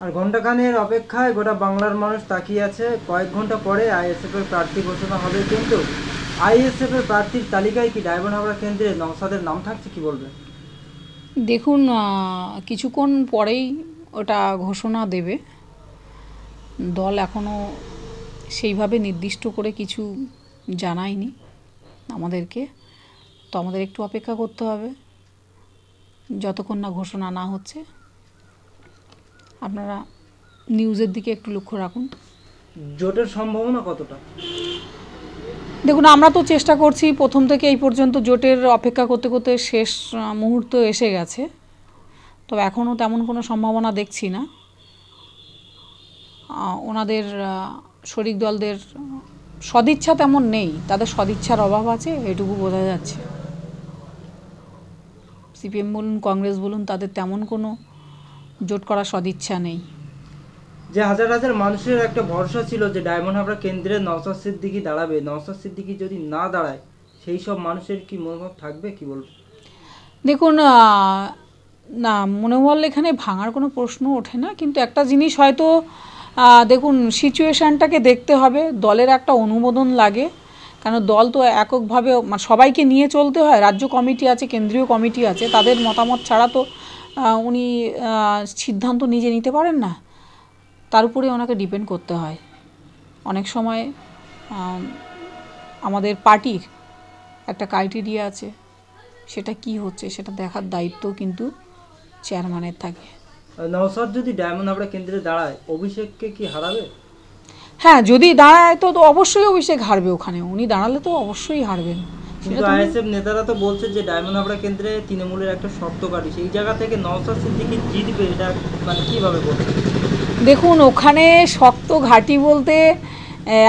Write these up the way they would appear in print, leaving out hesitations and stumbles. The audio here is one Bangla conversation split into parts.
আর ঘণ্টাখানেক অপেক্ষায় গোটা বাংলার মানুষ তাকিয়ে আছে। কয়েক ঘন্টা পরে আইএসএফের প্রার্থী ঘোষণা হবে, কিন্তু আইএসএফের প্রার্থীর তালিকায় কি ডায়মন্ড হাবড়া কেন্দ্রে নওশাদের নাম থাকছে, কি বলবে? দেখুন, কিছুক্ষণ পরেই ওটা ঘোষণা দেবে। দল এখনও সেইভাবে নির্দিষ্ট করে কিছু জানায়নি আমাদেরকে, তো আমাদের একটু অপেক্ষা করতে হবে যতক্ষণ না ঘোষণা না হচ্ছে। আপনারা নিউজের দিকে একটু লক্ষ্য রাখুন। জোটের সম্ভাবনা কতটা? দেখুন, আমরা তো চেষ্টা করছি প্রথম থেকে এই পর্যন্ত। জোটের অপেক্ষা করতে করতে শেষ মুহূর্ত এসে গেছে, তবে এখনও তেমন কোনো সম্ভাবনা দেখছি না। ওনাদের শরিক দলদের সদিচ্ছা তেমন নেই, তাদের সদিচ্ছার অভাব আছে, এটুকু বোঝা যাচ্ছে। সিপিএম বলুন, কংগ্রেস বলুন, তাদের তেমন কোনো জোট করার সদিচ্ছা নেই। যে হাজার হাজার মানুষের একটা ভরসা ছিল যে ডায়মন্ড হাবড়া কেন্দ্রে নওশাদ সিদ্দিকী দাঁড়াবে, নওশাদ সিদ্দিকী যদি না দাঁড়ায় সেই সব মানুষের কি মনোভাব থাকবে, কি বলবো? দেখুন, না, মনোবল এখানে ভাঙার কোনো প্রশ্ন ওঠে না, কিন্তু একটা জিনিস হয়তো দেখুন, সিচুয়েশানটাকে দেখতে হবে। দলের একটা অনুমোদন লাগে, কারণ দল তো এককভাবে সবাইকে নিয়ে চলতে হয়। রাজ্য কমিটি আছে, কেন্দ্রীয় কমিটি আছে, তাদের মতামত ছাড়া তো উনি সিদ্ধান্ত নিজে নিতে পারেন না। তার উপরে ওনাকে ডিপেন্ড করতে হয়। অনেক সময় আমাদের পার্টির একটা ক্রাইটেরিয়া আছে, সেটা কি হচ্ছে সেটা দেখার দায়িত্ব কিন্তু চেয়ারম্যানের থাকে। নওশাদ যদি ডায়মন্ড হাবড়া কেন্দ্রে দাঁড়ায়, অভিষেককে কি হারাবে? হ্যাঁ, যদি দাঁড়ায় তো অবশ্যই অভিষেক হারবে। ওখানে উনি দাঁড়ালে তো অবশ্যই হারবেন। কিন্তু আইএসএফ নেতারা তো বলছে যে ডায়মন্ড হাবড়া কেন্দ্রে তৃণমূলের একটা শক্ত ঘাঁটি, সেই জায়গা থেকে নওশাদ সিদ্দিকী জিতবে, এটা মানে কিভাবে বলছে? দেখুন, ওখানে শক্ত ঘাঁটি বলতে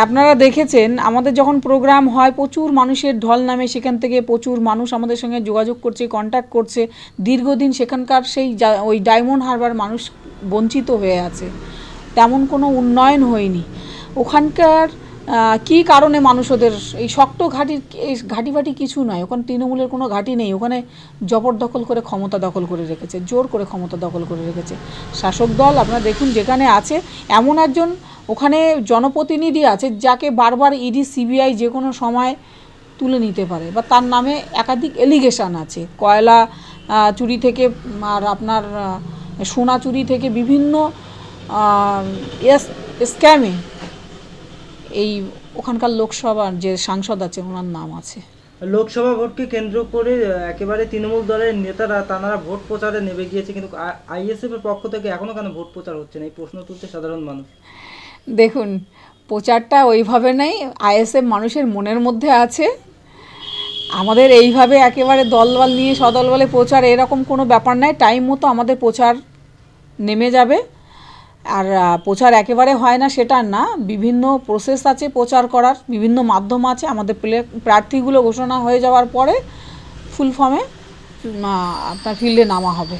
আপনারা দেখেছেন আমাদের যখন প্রোগ্রাম হয় প্রচুর মানুষের ঢল নামে, সেখান থেকে প্রচুর মানুষ আমাদের সঙ্গে যোগাযোগ করছে, কন্ট্যাক্ট করছে। দীর্ঘদিন সেখানকার সেই ওই ডায়মন্ড হারবার মানুষ বঞ্চিত হয়ে আছে, তেমন কোনো উন্নয়ন হয়নি ওখানকার। কী কারণে মানুষ ওদের এই শক্ত ঘাঁটির এই ঘাঁটি কিছু নয়, ওখানে তৃণমূলের কোনো ঘাঁটি নেই। ওখানে জবরদখল করে ক্ষমতা দখল করে রেখেছে, জোর করে ক্ষমতা দখল করে রেখেছে শাসক দল। আপনারা দেখুন, যেখানে আছে এমন একজন ওখানে জনপ্রতিনিধি আছে যাকে বারবার ইডি সিবিআই যে কোনো সময় তুলে নিতে পারে, বা তার নামে একাধিক এলিগেশন আছে, কয়লা চুরি থেকে আর আপনার সোনা চুরি থেকে বিভিন্ন স্ক্যামে এই ওখানকার লোকসভার যে সাংসদ আছে ওনার নাম আছে। লোকসভা ভোটকে কেন্দ্র করে একেবারে তৃণমূল দলের নেতারা তারা ভোট প্রচারে নেমে গিয়েছে, কিন্তু আইএসএফ এর পক্ষ থেকে এখনো কেন ভোট প্রচার হচ্ছে না, এই প্রশ্ন তুলছে সাধারণ মানুষ। দেখুন, প্রচারটা ওইভাবে নেই, আইএসএফ মানুষের মনের মধ্যে আছে। আমাদের এইভাবে একেবারে দলবল নিয়ে সদল বলে প্রচার এরকম কোনো ব্যাপার নাই। টাইম মতো আমাদের প্রচার নেমে যাবে। আর প্রচার একেবারে হয় না সেটা না, বিভিন্ন প্রসেস আছে প্রচার করার, বিভিন্ন মাধ্যম আছে। আমাদের প্রার্থীগুলো ঘোষণা হয়ে যাওয়ার পরে ফুল ফর্মে আপনার ফিল্ডে নামা হবে।